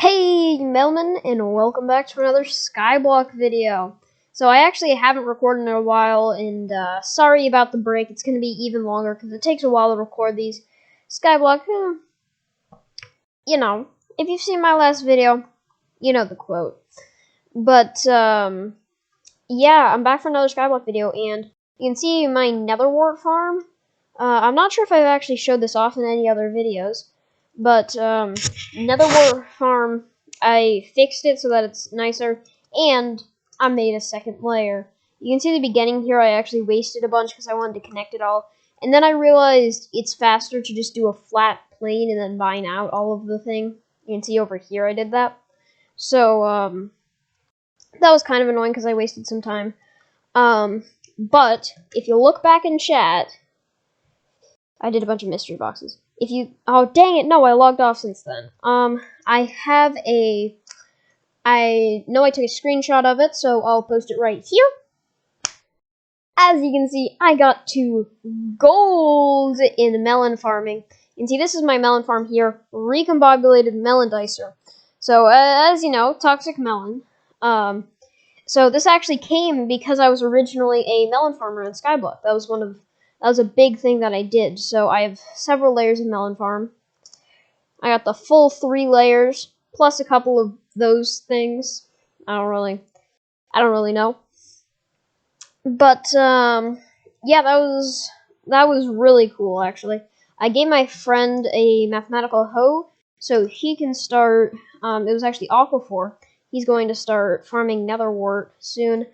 Hey Melman, and welcome back to another Skyblock video. So I actually haven't recorded in a while, and sorry about the break. It's going to be even longer because it takes a while to record these. Skyblock, if you've seen my last video, you know the quote. But yeah, I'm back for another Skyblock video, and you can see my netherwart farm. I'm not sure if I've actually showed this off in any other videos, but netherwart farm, I fixed it so that it's nicer, and I made a second layer. You can see the beginning here, I actually wasted a bunch because I wanted to connect it all, and then I realized it's faster to just do a flat plane and then mine out all of the thing. You can see over here I did that. So, that was kind of annoying because I wasted some time. But if you look back in chat, I did a bunch of mystery boxes. Oh dang it, no, I logged off since then. I know I took a screenshot of it, so I'll post it right here. As you can see, I got 2 gold in melon farming. You can see this is my melon farm here, recombobulated melon dicer. So, as you know, toxic melon. So this actually came because I was originally a melon farmer in Skyblock. That was a big thing that I did. So I have several layers of melon farm. I got the full 3 layers plus a couple of those things. I don't really know. But yeah, that was really cool actually. I gave my friend a mathematical hoe so he can start. It was actually Aquaphor. He's going to start farming netherwart soon.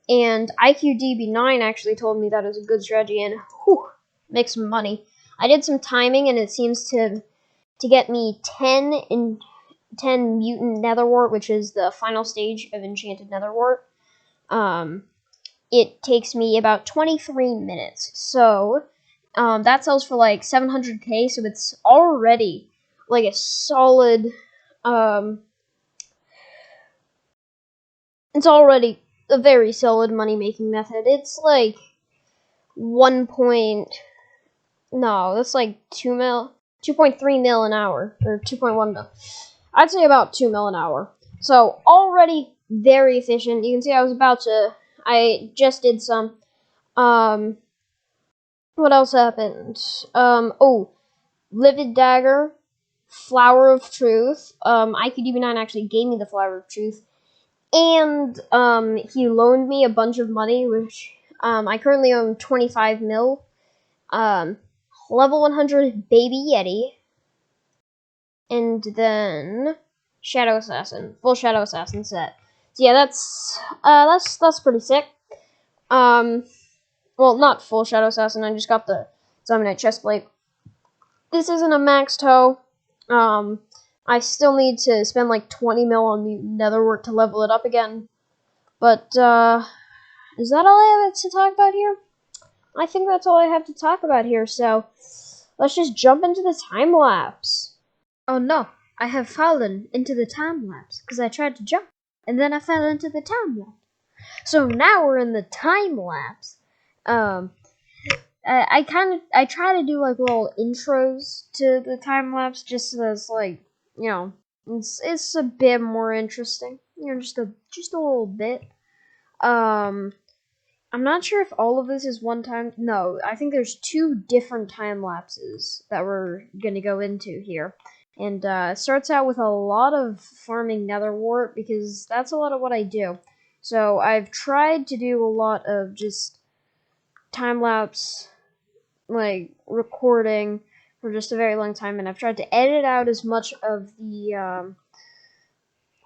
And IQDB9 actually told me that is a good strategy, and make some money. I did some timing, and it seems to get me 10 mutant netherwart, which is the final stage of enchanted netherwart. It takes me about 23 minutes. So that sells for like 700k, so it's already like a solid. It's already a very solid money-making method. It's like 2.3 mil an hour, or 2.1 mil. I'd say about 2 mil an hour. So already very efficient. You can see I just did some. What else happened? Livid Dagger, Flower of Truth. IQDB9 actually gave me the Flower of Truth. And he loaned me a bunch of money, which I currently own 25 mil. Level 100 Baby Yeti. And then Shadow Assassin. Full Shadow Assassin set. So yeah, that's pretty sick. Well, not full Shadow Assassin, I just got the Zombie Knight chestplate. This isn't a maxed hoe. I still need to spend like 20 mil on mutant netherwart to level it up again. But, is that all I have to talk about here? I think that's all I have to talk about here, so let's just jump into the time-lapse. Oh no, I have fallen into the time-lapse, because I tried to jump, and then I fell into the time-lapse. So now we're in the time-lapse. I try to do like little intros to the time-lapse, just so that it's like, you know, it's a bit more interesting. You know, just a little bit. I'm not sure if all of this is one time. No, I think there's 2 different time lapses that we're gonna go into here. And it starts out with a lot of farming netherwart, because that's a lot of what I do. So I've tried to do a lot of just time lapse, like recording for just a very long time, and I've tried to edit out as much of the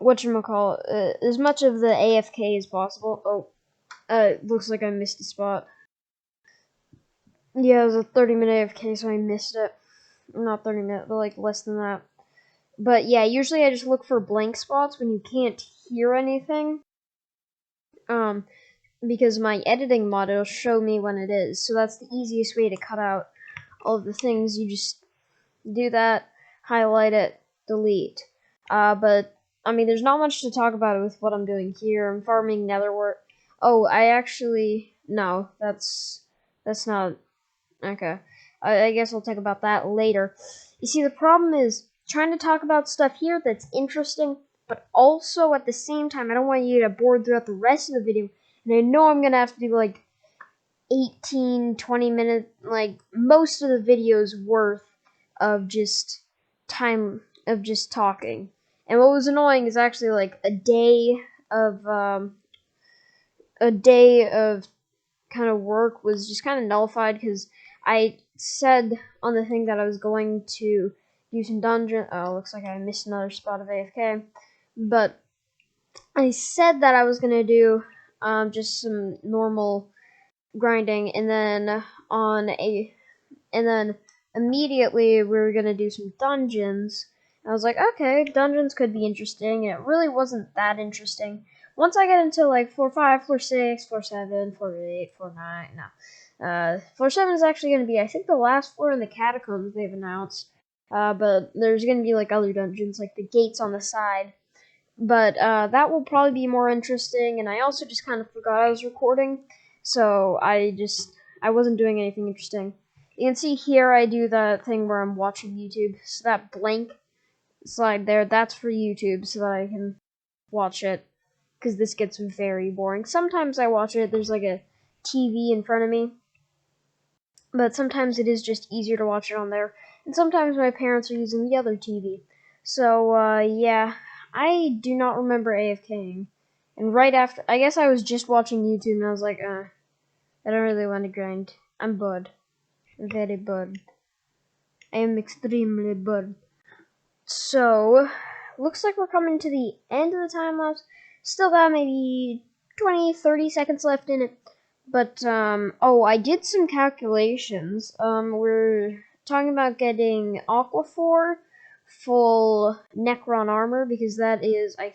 as much of the AFK as possible. Looks like I missed a spot. Yeah, it was a 30-minute AFK, so I missed it. Not 30 minutes, but like less than that. But yeah, usually I just look for blank spots when you can't hear anything. Because my editing mod will show me when it is, so that's the easiest way to cut out all of the things. You just do that, highlight it, delete. But I mean, there's not much to talk about with what I'm doing here. I'm farming netherwart. Oh, no, that's not okay. I guess I'll talk about that later. You see, the problem is trying to talk about stuff here that's interesting, but also at the same time, I don't want you to get bored throughout the rest of the video. And I know I'm going to have to do like 18, 20 minutes, like most of the video's worth of just time of just talking. And what was annoying is actually like a day of kind of work was just kind of nullified because I said on the thing that I was going to do some dungeon. Oh, looks like I missed another spot of AFK. But I said that I was gonna do just some normal grinding, and then immediately we were gonna do some dungeons. I was like, okay, dungeons could be interesting, and it really wasn't that interesting. Once I get into like floor 5, floor 6, floor 7, floor 8, floor 9, no. Floor 7 is actually going to be, I think, the last floor in the catacombs they've announced. But there's going to be like other dungeons, like the gates on the side. But that will probably be more interesting, and I also just kind of forgot I was recording, so I wasn't doing anything interesting. You can see here I do the thing where I'm watching YouTube, so that blank slide there, that's for YouTube, so that I can watch it, because this gets very boring. Sometimes I watch it, there's like a TV in front of me, but sometimes it is just easier to watch it on there, and sometimes my parents are using the other TV. So, yeah, I do not remember AFKing, and right after, I guess I was just watching YouTube, and I was like, I don't really want to grind. I'm bored. I'm very bored. I am extremely bored. So, looks like we're coming to the end of the time lapse. Still got maybe 20, 30 seconds left in it. But, oh, I did some calculations. We're talking about getting Aquaphor, full Necron armor, because that is, I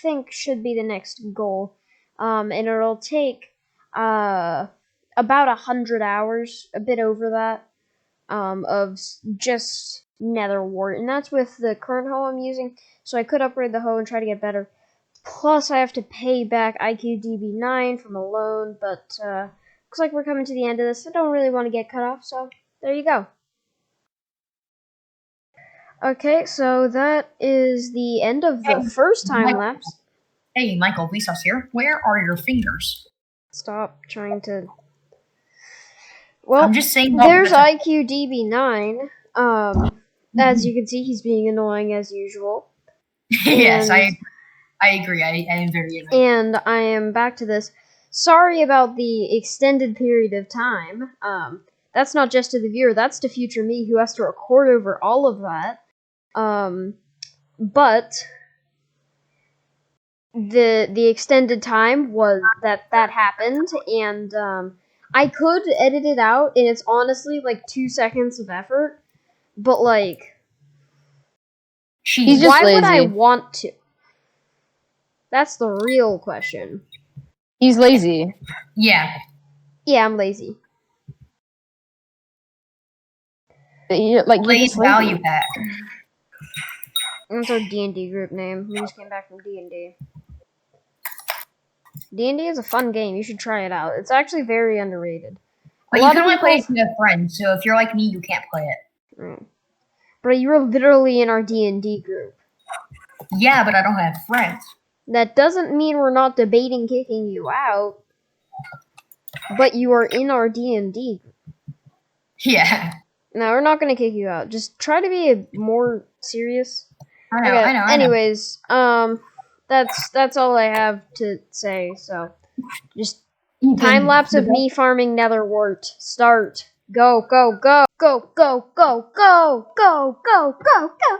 think, should be the next goal. And it'll take, about 100 hours, a bit over that, of just Netherwart, and that's with the current hoe I'm using, so I could upgrade the hoe and try to get better. Plus, I have to pay back IQDB9 from a loan, but looks like we're coming to the end of this. I don't really want to get cut off, so there you go. Okay, so that is the end of the first time lapse. Hey, Michael, Vsauce here. Where are your fingers? Stop trying to... Well, I'm just saying there's IQDB9. As you can see, he's being annoying as usual. Yes, I agree. I am very annoying. And I am back to this. Sorry about the extended period of time. That's not just to the viewer, that's to future me who has to record over all of that. But the extended time was that happened, and I could edit it out, and it's honestly like 2 seconds of effort, but like, He's just why lazy. would I want to? That's the real question. He's lazy. Yeah. Yeah, I'm lazy. Like, Lazy value pack. That's our D&D group name. We just came back from D&D. D&D is a fun game. You should try it out. It's actually very underrated. But you can only play it with friends, so if you're like me, you can't play it. But you're literally in our D&D group. Yeah, but I don't have friends. That doesn't mean we're not debating kicking you out. But you are in our D&D group. Yeah. No, we're not going to kick you out. Just try to be more serious. I know, okay. I know. Anyways, that's all I have to say. So, just time lapse of me farming Netherwart. Start. Go, go, go, go, go, go, go, go, go, go, go,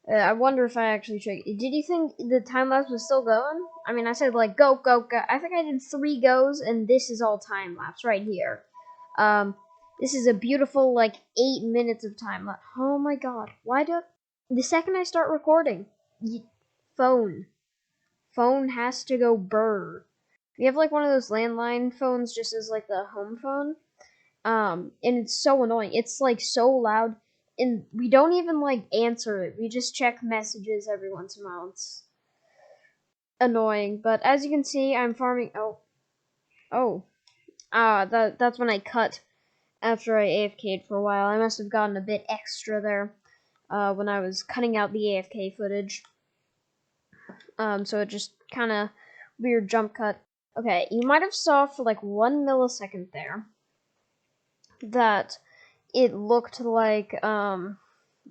go. I wonder if I actually checked. Did you think the time lapse was still going? I mean, I said like go, go, go. I think I did 3 goes, and this is all time lapse right here. This is a beautiful like 8 minutes of time lapse. Oh my god! Why do the second I start recording, phone has to go burr. We have like one of those landline phones, just as like the home phone. And it's so annoying. It's like so loud. And we don't even like answer it. We just check messages every once in a while. It's annoying. But as you can see, I'm farming. That's when I cut after I AFK'd for a while. I must have gotten a bit extra there. when I was cutting out the AFK footage. So it just kind of weird jump cut. Okay, you might have saw for like 1 millisecond there that it looked like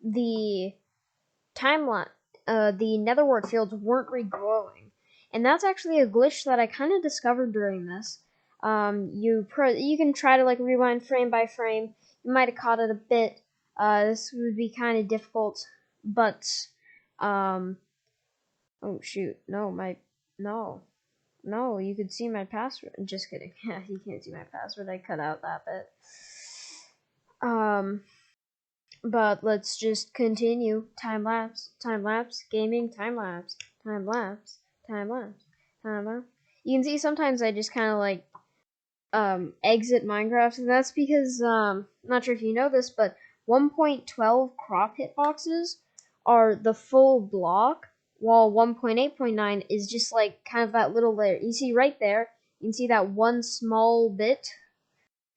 the timeline, the netherwart fields weren't regrowing, and that's actually a glitch that I kind of discovered during this. You can try to like rewind frame by frame. You might have caught it a bit. This would be kind of difficult, but oh shoot, no, you could see my password. Just kidding. Yeah, you can't see my password. I cut out that bit. But let's just continue. Time lapse, gaming, time lapse, time lapse, time lapse, time lapse. You can see sometimes I just kind of like exit Minecraft, and that's because not sure if you know this, but 1.12 crop hitboxes are the full block, while 1.8.9 is just like kind of that little layer. You see right there, you can see that one small bit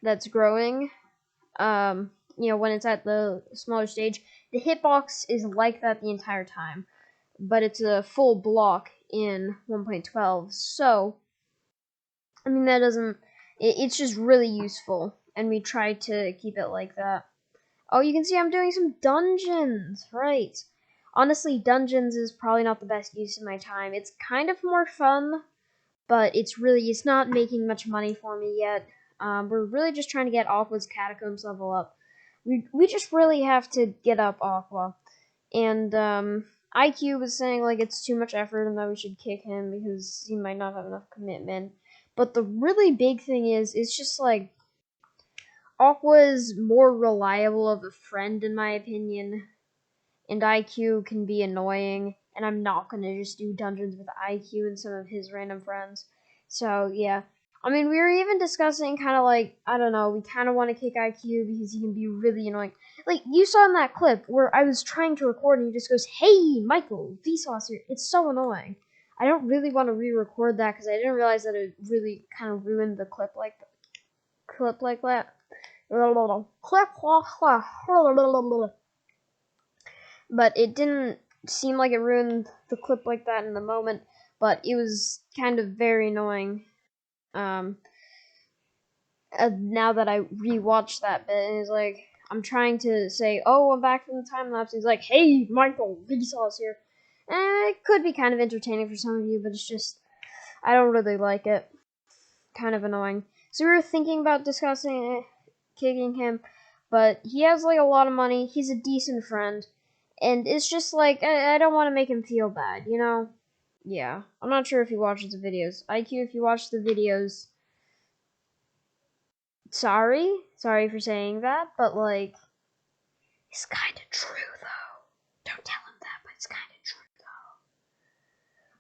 that's growing. When it's at the smaller stage, the hitbox is like that the entire time, but it's a full block in 1.12. So, I mean, that doesn't. It's just really useful, and we try to keep it like that. Oh, you can see I'm doing some dungeons, right? Honestly, dungeons is probably not the best use of my time. It's kind of more fun, but it's not making much money for me yet. We're really just trying to get Aqua's Catacombs level up. We just really have to get up Aqua. And IQ was saying like it's too much effort and that we should kick him because he might not have enough commitment. But the really big thing is, it's just like Aqua's more reliable of a friend in my opinion. And IQ can be annoying, and I'm not gonna just do dungeons with IQ and some of his random friends. So yeah, I mean, we were even discussing kind of like, I don't know, we kind of want to kick IQ because he can be really annoying. Like you saw in that clip where I was trying to record and he just goes, "Hey, Michael, Vsauce here." It's so annoying. I don't really want to re-record that because I didn't realize that it really kind of ruined the clip like that. But it didn't seem like it ruined the clip like that in the moment, but it was kind of very annoying. Now that I rewatched that bit, and he's like, I'm trying to say, "Oh, I'm back from the time lapse." He's like, "Hey, Michael, Vsauce here." It could be kind of entertaining for some of you, but it's just, I don't really like it. Kind of annoying. So we were thinking about discussing kicking him, but he has like a lot of money. He's a decent friend. And it's just like, I don't want to make him feel bad, you know? Yeah. I'm not sure if he watches the videos. IQ, if you watch the videos, sorry for saying that, but like, it's kind of true though. Don't tell him that, but it's kind of true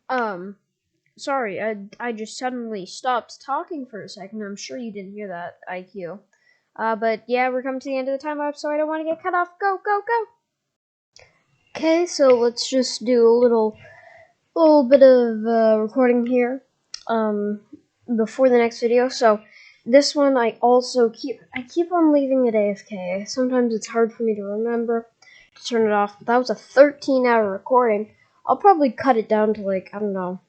though. Sorry, I just suddenly stopped talking for a second. I'm sure you didn't hear that, IQ. But yeah, we're coming to the end of the time lapse, so I don't want to get cut off. Go, go, go! Okay, so let's just do a little bit of recording here before the next video. So this one I keep on leaving it AFK. Sometimes it's hard for me to remember to turn it off, but that was a 13-hour recording. I'll probably cut it down to like, I don't know,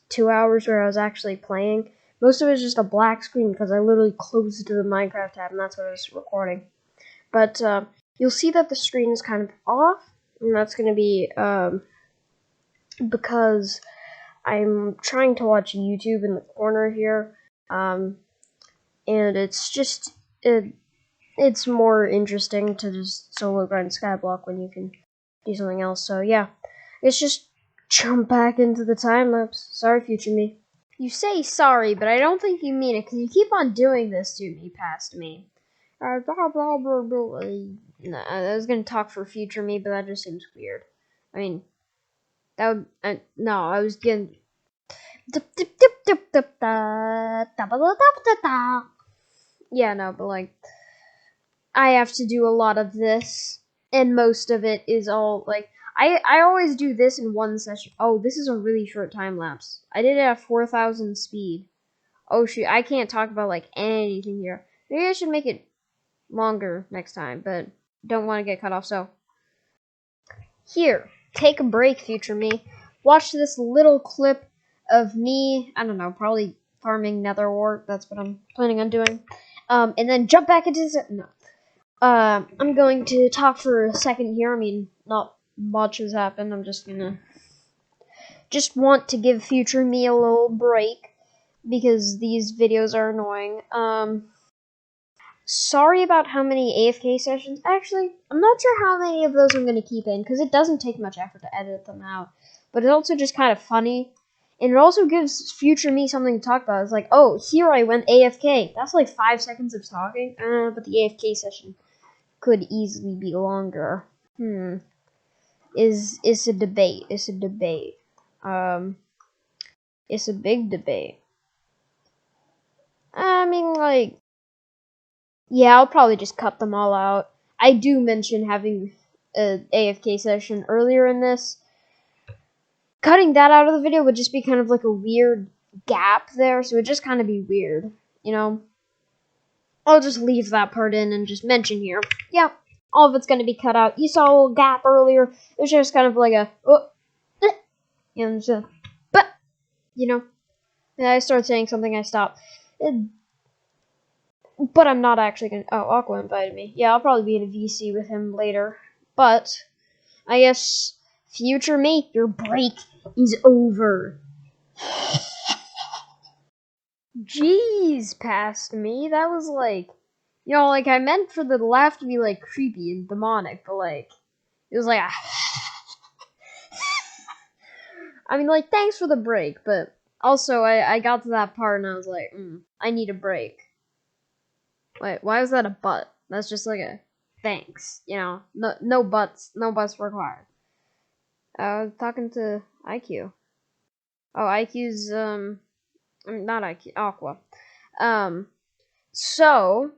2 hours where I was actually playing. Most of it is just a black screen because I literally closed the Minecraft tab and that's what I was recording. But you'll see that the screen is kind of off, and that's going to be because I'm trying to watch YouTube in the corner here, and it's just, it's more interesting to just solo grind Skyblock when you can do something else. So yeah, let's just jump back into the time lapse. Sorry, future me. You say sorry, but I don't think you mean it because you keep on doing this to me, past me. Nah, I was gonna talk for future me, but that just seems weird. I mean, that would, no, I was gonna. Yeah, no, but like, I have to do a lot of this, and most of it is all like, I always do this in one session. Oh, this is a really short time lapse. I did it at 4,000 speed. Oh shoot, I can't talk about like anything here. Maybe I should make it longer next time, but don't want to get cut off. So Here, take a break, future me. Watch this little clip of me, I don't know, probably farming netherwart. That's what I'm planning on doing. And then jump back into this. No. I'm going to talk for a second here. I mean, not much has happened. I'm just gonna want to give future me a little break because these videos are annoying. Sorry about how many AFK sessions. Actually, I'm not sure how many of those I'm going to keep in, because it doesn't take much effort to edit them out. But it's also just kind of funny. And it also gives future me something to talk about. It's like, oh, here I went AFK. That's like 5 seconds of talking. But the AFK session could easily be longer. It's a debate. It's a debate. It's a big debate. I mean, like, yeah, I'll probably just cut them all out. I do mention having an AFK session earlier in this. Cutting that out of the video would just be kind of like a weird gap there, so it would just kind of be weird, you know? I'll just leave that part in and just mention here. Yeah, all of it's going to be cut out. You saw a little gap earlier. It was just kind of like a, and just, but, you know? And I started saying something, I stopped. But I'm not actually gonna. Oh, Aqua invited me. Yeah, I'll probably be in a VC with him later. But I guess future me, your break is over. Jeez, past me. That was like, you know, like I meant for the laugh to be like creepy and demonic, but like it was like I mean, like, thanks for the break, but also I got to that part and I was like, I need a break. Wait, why was that a butt? That's just like a thanks, you know. No buts required. I was talking to IQ. Oh, IQ's not IQ, Aqua. So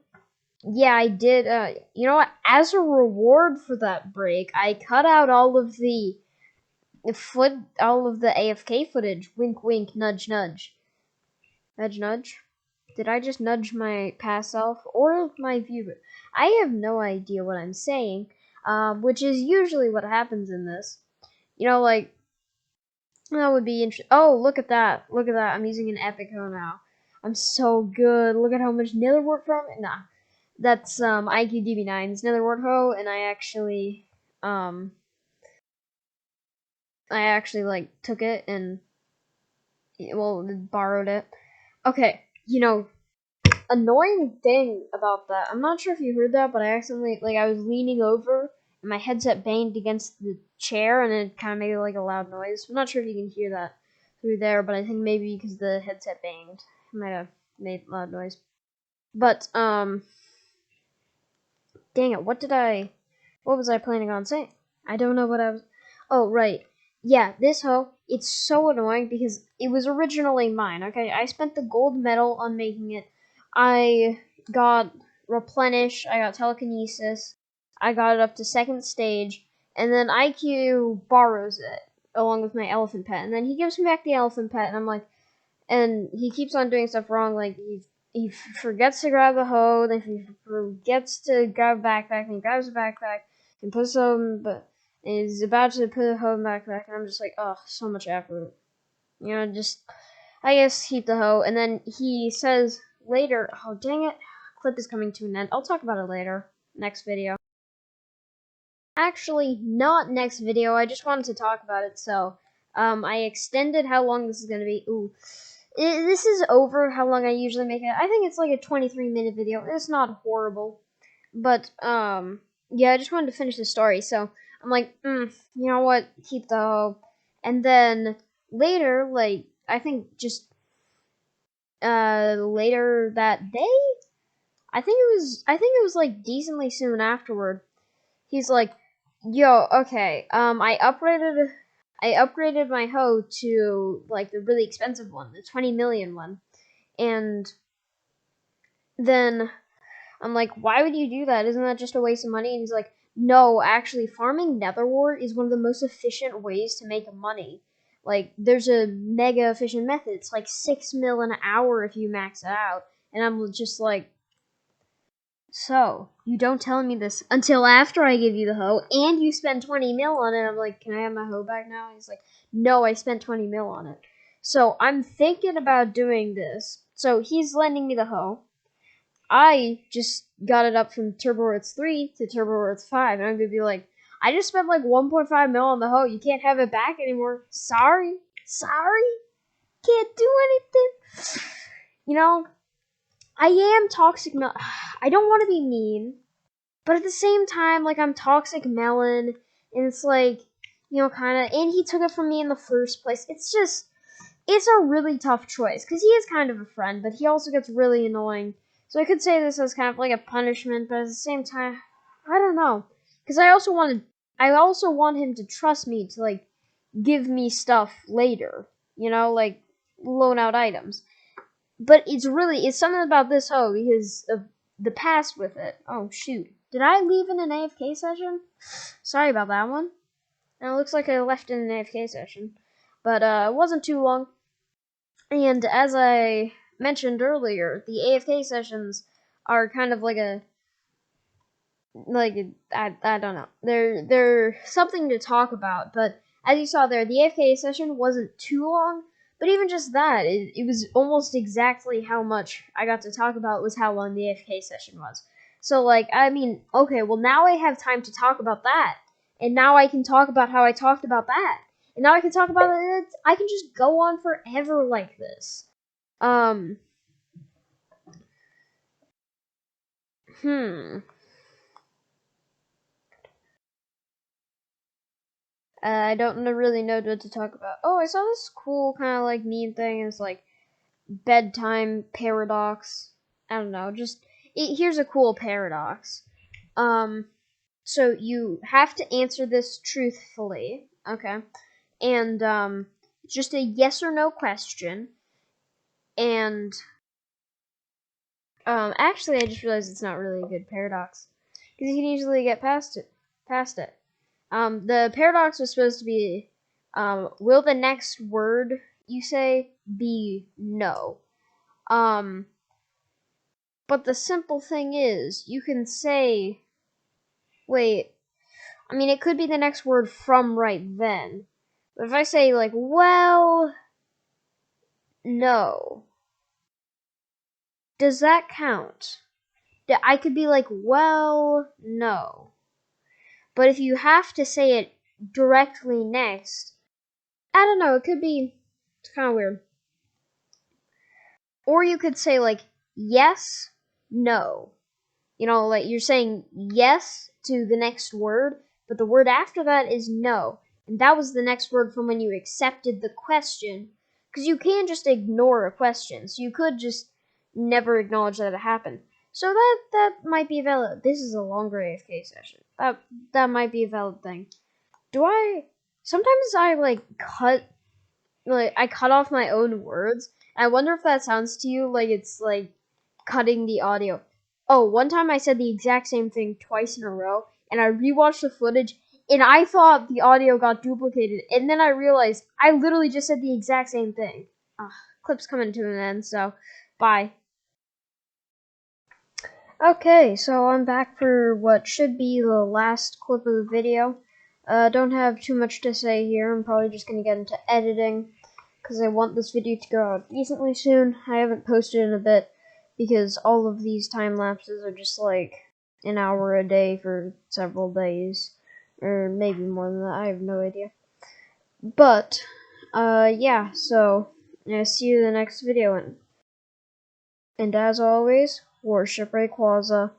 yeah, I did. You know what? As a reward for that break, I cut out all of the AFK footage. Wink, wink, nudge, nudge, nudge, nudge. Did I just nudge my past self or my viewer? I have no idea what I'm saying, which is usually what happens in this. You know, like, that would be interesting. Oh, look at that. Look at that. I'm using an Epico now. I'm so good. Look at how much netherwart from it. Nah, that's IQDB9's netherwart hoe, and I actually, like, took it and, well, borrowed it. Okay, you know, annoying thing about that, I'm not sure if you heard that, but I accidentally, like, I was leaning over and my headset banged against the chair and it kind of made like a loud noise. I'm not sure if you can hear that through there, but I think maybe because the headset banged, it might have made loud noise. But dang it, what was I planning on saying? I don't know what I was. Oh, right. Yeah, this hoe, it's so annoying because it was originally mine, okay? I spent the gold medal on making it. I got replenish, I got telekinesis, I got it up to 2nd stage, and then IQ borrows it along with my elephant pet, and then he gives me back the elephant pet, and I'm like, and he keeps on doing stuff wrong, like he forgets to grab the hoe, then he forgets to grab a backpack, and he grabs a backpack and puts some, but is about to put the hoe in the backpack, and I'm just like, oh, so much effort. You know, just, I guess, keep the hoe, and then he says later, oh, dang it, clip is coming to an end. I'll talk about it later, next video. Actually, not next video, I just wanted to talk about it, so, I extended how long this is going to be. Ooh, this is over how long I usually make it. I think it's like a 23-minute video. It's not horrible, but, yeah, I just wanted to finish the story, so I'm like, you know what, keep the hoe. And then later, like, I think just later that day, I think it was like decently soon afterward. He's like, yo, okay, I upgraded my hoe to like the really expensive one, the 20 million one. And then I'm like, why would you do that? Isn't that just a waste of money? And he's like, no, actually, farming netherwart is one of the most efficient ways to make money. Like, there's a mega efficient method. It's like 6 mil an hour if you max it out. And I'm just like, so you don't tell me this until after I give you the hoe, and you spend 20 mil on it. I'm like, can I have my hoe back now? He's like, no, I spent 20 mil on it. So I'm thinking about doing this. So he's lending me the hoe. I just got it up from Turbo Earth 3 to Turbo Earth 5, and I'm gonna be like, I just spent like 1.5 mil on the hoe. You can't have it back anymore. Sorry. Can't do anything. You know, I am Toxic Melon. I don't want to be mean, but at the same time, like, I'm Toxic Melon, and it's like, you know, kind of, and he took it from me in the first place. It's a really tough choice, because he is kind of a friend, but he also gets really annoying. So I could say this as kind of like a punishment, but at the same time, I don't know. Because I also want him to trust me to, like, give me stuff later. You know, like, loan out items. But it's something about this hoe because of the past with it. Oh, shoot. Did I leave in an AFK session? Sorry about that one. And it looks like I left in an AFK session. But it wasn't too long. And as I mentioned earlier, the AFK sessions are kind of like I don't know. They're something to talk about, but as you saw there, the AFK session wasn't too long, but even just that, it was almost exactly how much I got to talk about was how long the AFK session was. So, like, I mean, okay, well, now I have time to talk about that, and now I can talk about how I talked about that, and now I can talk about it. I can just go on forever like this. I don't really know what to talk about. Oh, I saw this cool kind of like meme thing. It's like bedtime paradox. I don't know. Here's a cool paradox. So you have to answer this truthfully, okay? And just a yes or no question. And actually, I just realized it's not really a good paradox because you can easily get past it. The paradox was supposed to be, will the next word you say be no? But the simple thing is, you can say, wait, I mean, it could be the next word from right then. But if I say, like, well, no, does that count? I could be like, well, no. But if you have to say it directly next, I don't know, it's kind of weird. Or you could say, like, yes, no. You know, like, you're saying yes to the next word, but the word after that is no. And that was the next word from when you accepted the question. Because you can't just ignore a question. So you could just never acknowledge that it happened. So that might be valid. This is a longer AFK session. That might be a valid thing. Sometimes I cut off my own words. I wonder if that sounds to you like it's like cutting the audio. Oh, one time I said the exact same thing twice in a row, and I rewatched the footage, and I thought the audio got duplicated, and then I realized I literally just said the exact same thing. Clip's coming to an end, so bye. Okay, so I'm back for what should be the last clip of the video. Don't have too much to say here. I'm probably just going to get into editing, because I want this video to go out decently soon. I haven't posted in a bit, because all of these time lapses are just like an hour a day for several days, or maybe more than that, I have no idea. But, yeah, so, see you in the next video, and as always, worship Rayquaza.